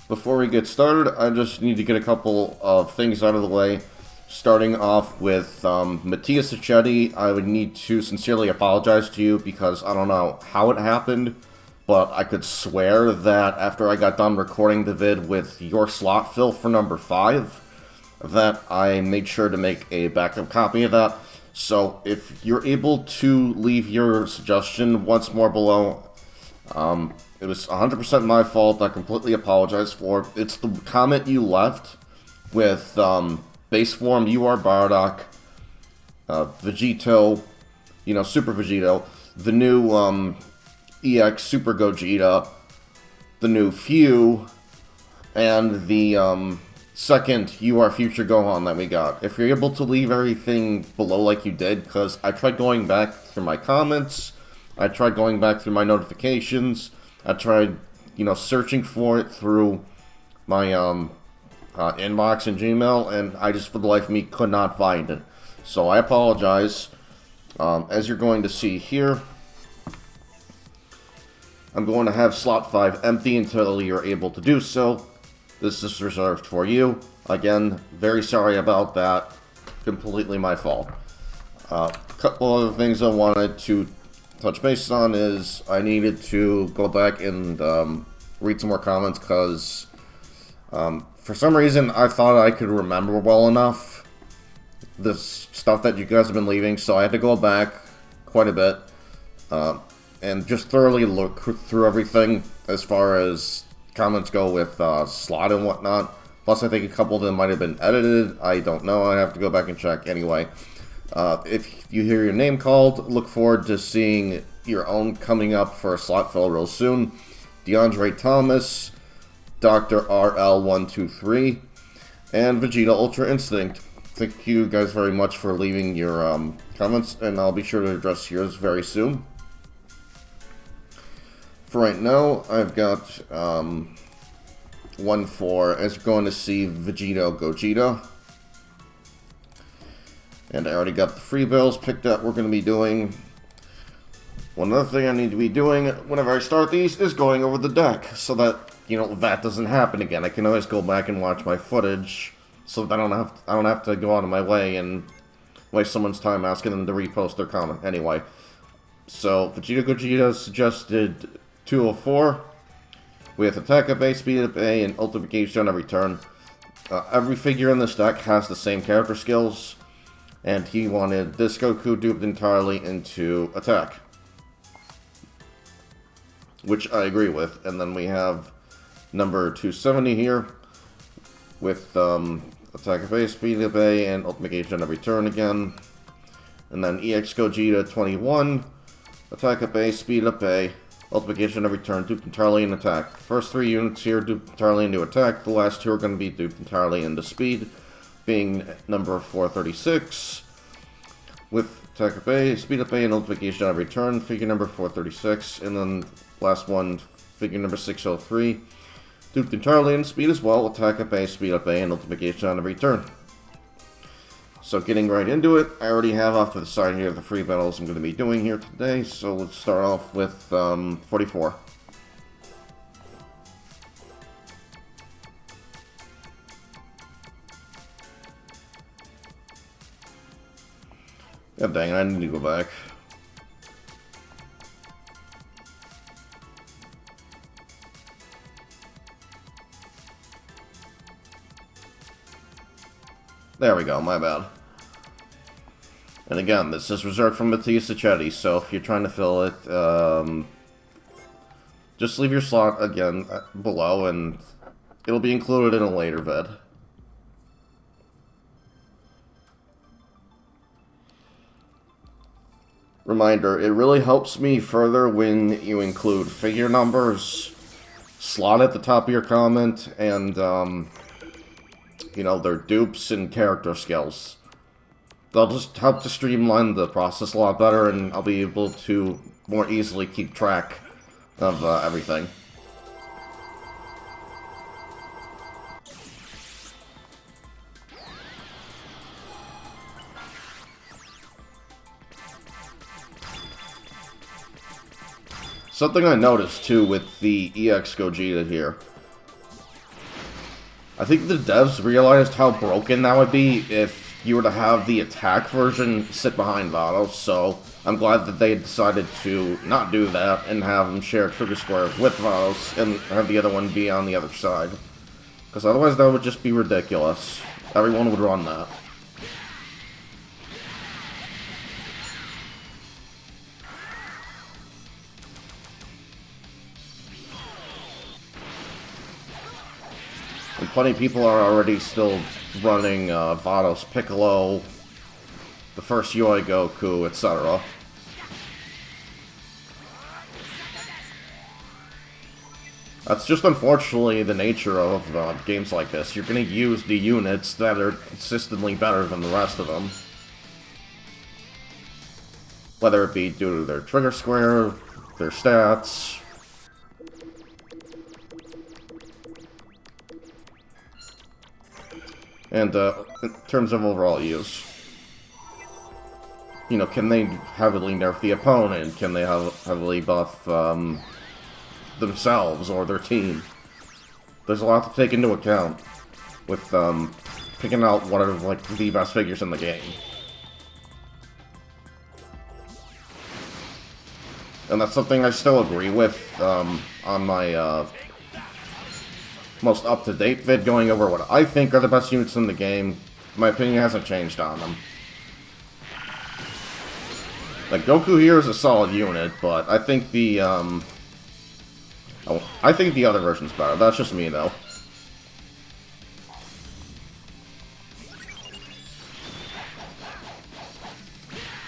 Before we get started, I just need to get a couple of things out of the way. Starting off with Mattias Acchetti, I would need to sincerely apologize to you because I don't know how it happened, but I could swear that after I got done recording the vid with your slot fill for number 5, that I made sure to make a backup copy of that. So if you're able to leave your suggestion once more below, it was 100% my fault. I completely apologize for it. It's the comment you left with base form UR Bardock, Vegito, Super Vegito, the new EX Super Gogeta, the new Few, and the second UR Future Gohan that we got. If you're able to leave everything below like you did, because I tried going back through my comments, I tried going back through my notifications, I tried, searching for it through my inbox and Gmail, and I just, for the life of me, could not find it. So I apologize. As you're going to see here, I'm going to have slot 5 empty until you're able to do so. This is reserved for you. Again, very sorry about that. Completely my fault. A couple other things I wanted to touch base on is I needed to go back and read some more comments because for some reason I thought I could remember well enough this stuff that you guys have been leaving, so I had to go back quite a bit and just thoroughly look through everything as far as comments go with slot and whatnot. Plus I think a couple of them might have been edited. I don't know. I have to go back and check anyway. If you hear your name called, look forward to seeing your own coming up for a slot fill real soon. DeAndre Thomas, Dr. RL123, and Vegeta Ultra Instinct. Thank you guys very much for leaving your comments, and I'll be sure to address yours very soon. For right now, I've got one for, as you're going to see, Vegito Gogeta. And I already got the free bills picked up we're going to be doing. One other thing I need to be doing whenever I start these is going over the deck, so that, that doesn't happen again. I can always go back and watch my footage, so that I don't have to go out of my way and waste someone's time asking them to repost their comment. Anyway, so Vegeta Gogeta suggested 204 with Attack Up A, Speed Up A, and Ultimate Gauge on every turn. Every figure in this deck has the same character skills, and he wanted this Goku duped entirely into Attack, which I agree with. And then we have number 270 here with Attack Up A, Speed Up A, and Ultimate Gauge on every turn again. And then EX Gogeta 21, Attack Up A, Speed Up A, Ultimate Gauge on every turn, duped entirely in Attack. The first 3 units here duped entirely into Attack. The last 2 are going to be duped entirely into Speed, being number 436 with Attack Up A, Speed Up A, and Ultimate Gauge on every turn, figure number 436, and then last one, figure number 603, duped entirely in Speed as well, Attack Up A, Speed Up A, and Ultimate Gauge on every turn. So getting right into it, I already have off to the side here the free battles I'm going to be doing here today, so let's start off with 44. God dang it, I need to go back. There we go, my bad. And again, this is reserved from Mattias Acchetti, so if you're trying to fill it, just leave your slot again below, and it'll be included in a later vid. Reminder, it really helps me further when you include figure numbers, slot at the top of your comment, and, their dupes and character skills. They'll just help to streamline the process a lot better, and I'll be able to more easily keep track of everything. Something I noticed, too, with the EX Gogeta here. I think the devs realized how broken that would be if you were to have the attack version sit behind Vados, so I'm glad that they decided to not do that and have them share trigger square with Vados and have the other one be on the other side. Because otherwise that would just be ridiculous. Everyone would run that. And plenty of people are already still running Vados Piccolo, the first UI Goku, etc. That's just unfortunately the nature of games like this. You're going to use the units that are consistently better than the rest of them. Whether it be due to their trigger square, their stats. And in terms of overall use. You know, can they heavily nerf the opponent? Can they heavily buff themselves or their team? There's a lot to take into account with picking out what are like the best figures in the game. And that's something I still agree with on my most up-to-date vid, going over what I think are the best units in the game. My opinion hasn't changed on them. Like, Goku here is a solid unit, but I think the I think the other version's better. That's just me, though.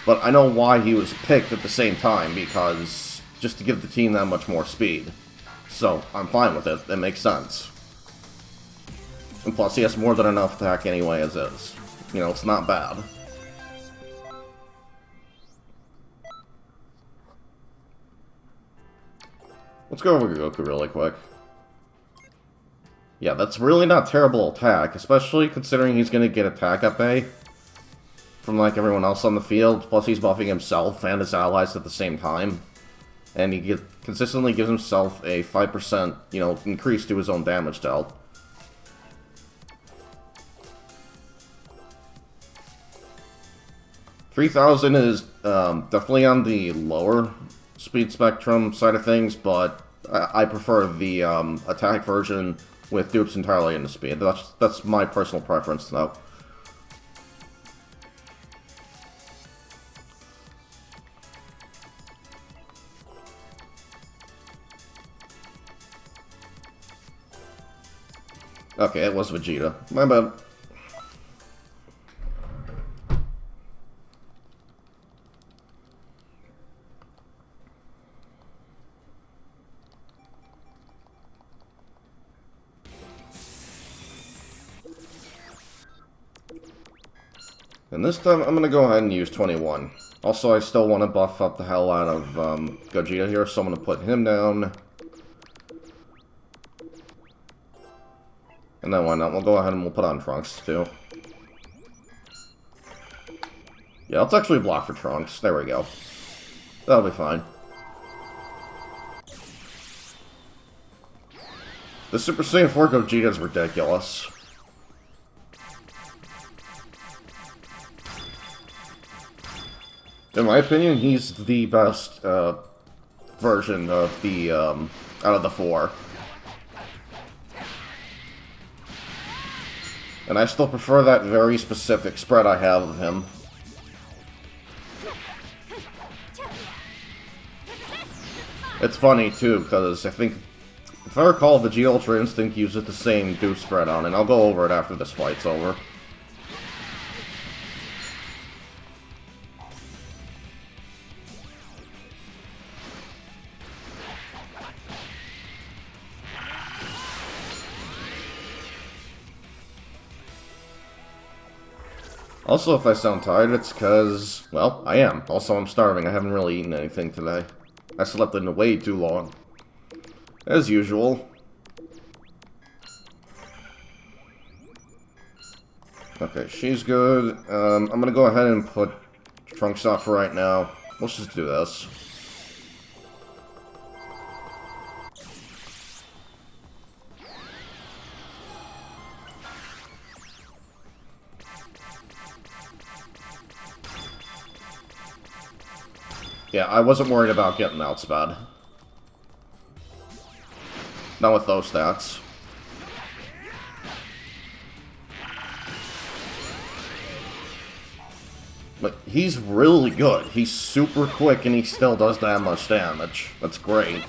But I know why he was picked at the same time, because just to give the team that much more speed. So, I'm fine with it. It makes sense. And plus, he has more than enough attack anyway as is. You know, it's not bad. Let's go over Goku really quick. Yeah, that's really not terrible attack, especially considering he's going to get attack up A from like everyone else on the field. Plus, he's buffing himself and his allies at the same time. And he consistently gives himself a 5%, you know, increase to his own damage dealt. $3,000 is definitely on the lower speed spectrum side of things, but I prefer the attack version with dupes entirely into speed. That's my personal preference, though. Okay, it was Vegeta. My bad. And this time, I'm going to go ahead and use 21. Also, I still want to buff up the hell out of Gogeta here, so I'm going to put him down. And then why not? We'll go ahead and we'll put on Trunks, too. Yeah, let's actually block for Trunks. There we go. That'll be fine. The Super Saiyan 4 Gogeta is ridiculous. In my opinion, he's the best version of the out of the four. And I still prefer that very specific spread I have of him. It's funny, too, because I think, if I recall, Vegeta Ultra Instinct uses the same dupe spread on, and I'll go over it after this fight's over. Also, if I sound tired, it's because, well, I am. Also, I'm starving. I haven't really eaten anything today. I slept in way too long. As usual. Okay, she's good. I'm gonna go ahead and put Trunks off for right now. Let's just do this. Yeah, I wasn't worried about getting outsped. Not with those stats. But he's really good. He's super quick and he still does that much damage. That's great.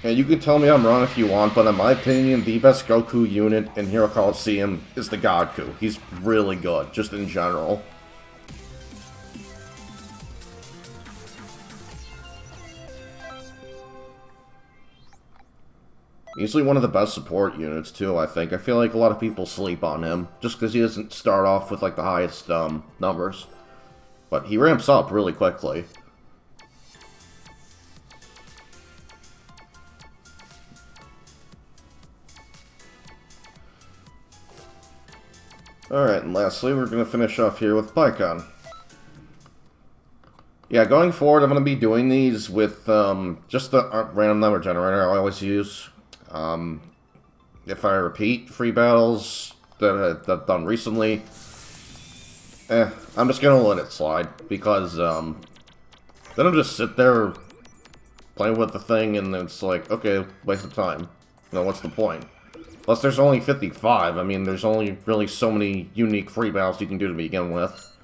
And you can tell me I'm wrong if you want, but in my opinion, the best Goku unit in Hero Colosseum is the Goku. He's really good, just in general. Easily one of the best support units, too, I think. I feel like a lot of people sleep on him, just because he doesn't start off with, like, the highest, numbers. But he ramps up really quickly. Alright, and lastly, we're going to finish off here with Pikkon. Yeah, going forward, I'm going to be doing these with, just the random number generator I always use. If I repeat free battles that I've done recently, I'm just gonna let it slide, because, then I'll just sit there playing with the thing, and it's like, okay, waste of time. You know, what's the point? Plus, there's only 55, I mean, there's only really so many unique free battles you can do to begin with.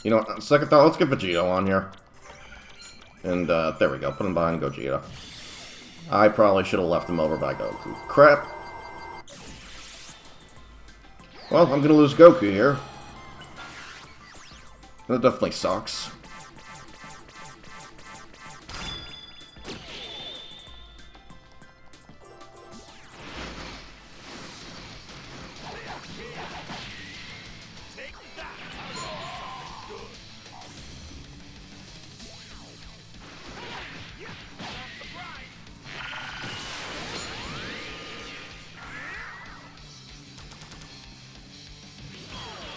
You know, second thought, let's get Vegito on here. And, there we go. Put him behind Gogeta. I probably should have left him over by Goku. Crap. Well, I'm gonna lose Goku here. That definitely sucks.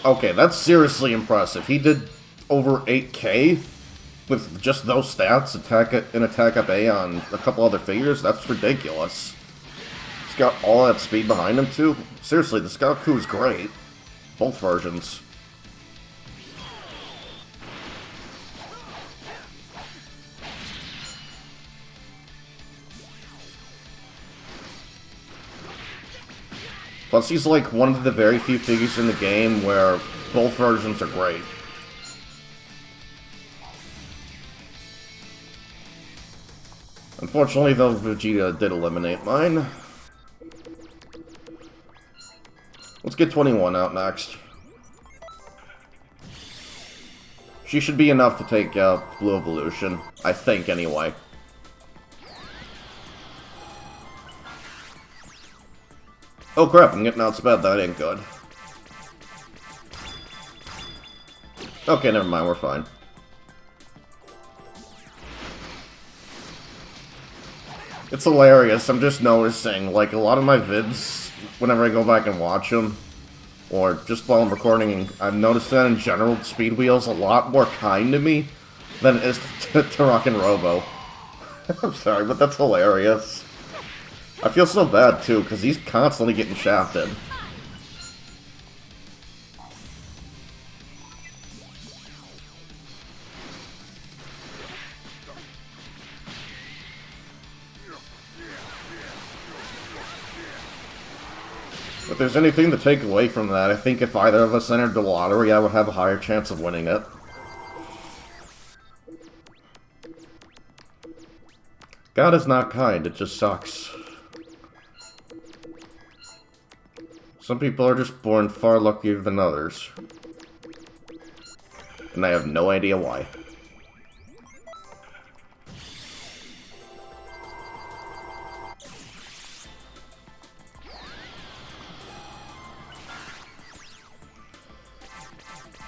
Okay, that's seriously impressive. He did over 8k with just those stats, attack up A on a couple other figures. That's ridiculous. He's got all that speed behind him, too. Seriously, this Goku is great. Both versions. Plus, he's like one of the very few figures in the game where both versions are great. Unfortunately, though, Vegeta did eliminate mine. Let's get 21 out next. She should be enough to take out Blue Evolution. I think, anyway. Oh crap, I'm getting outsped. That ain't good. Okay, never mind, we're fine. It's hilarious, I'm just noticing, like, a lot of my vids, whenever I go back and watch them, or just while I'm recording, I've noticed that in general, Speed Wheel's a lot more kind to me than it is to Rockin' Robo. I'm sorry, but that's hilarious. I feel so bad, too, because he's constantly getting shafted. If there's anything to take away from that, I think if either of us entered the lottery, I would have a higher chance of winning it. God is not kind, it just sucks. Some people are just born far luckier than others. And I have no idea why.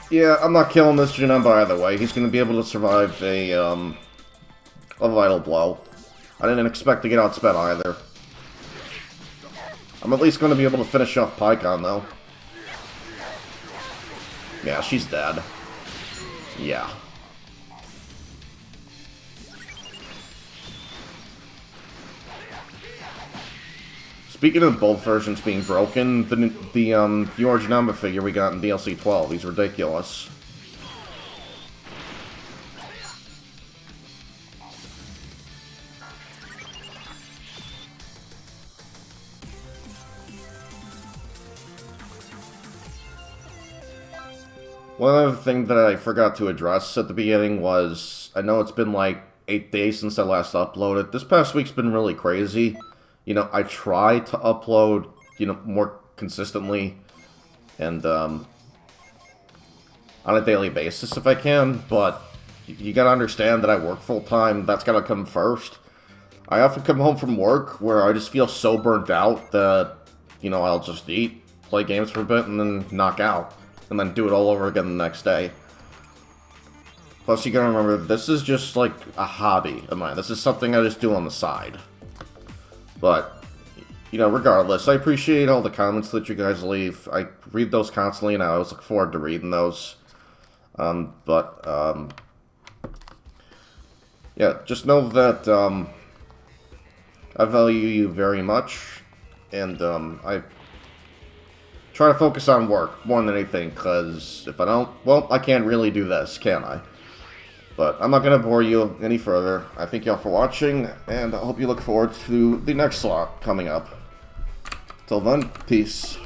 Yeah, I'm not killing this Janemba either way. He's going to be able to survive a Vital Blow. I didn't expect to get outsped either. I'm at least going to be able to finish off Pikkon, though. Yeah, she's dead. Yeah. speaking of both versions being broken, the Yorjinamba figure we got in DLC 12, he's ridiculous. One other thing that I forgot to address at the beginning was, I know it's been like 8 days since I last uploaded. This past week's been really crazy. You know, I try to upload, you know, more consistently and on a daily basis if I can, but you gotta understand that I work full-time. That's gotta come first. I often come home from work where I just feel so burnt out that, you know, I'll just eat, play games for a bit, and then knock out. And then do it all over again the next day. Plus, you gotta remember, this is just like a hobby of mine. This is something I just do on the side. But, you know, regardless, I appreciate all the comments that you guys leave. I read those constantly, and I always look forward to reading those. Yeah, just know that I value you very much, and I try to focus on work more than anything, because if I don't, well, I can't really do this, can I? But I'm not going to bore you any further. I thank y'all for watching, and I hope you look forward to the next slot coming up. Till then, peace.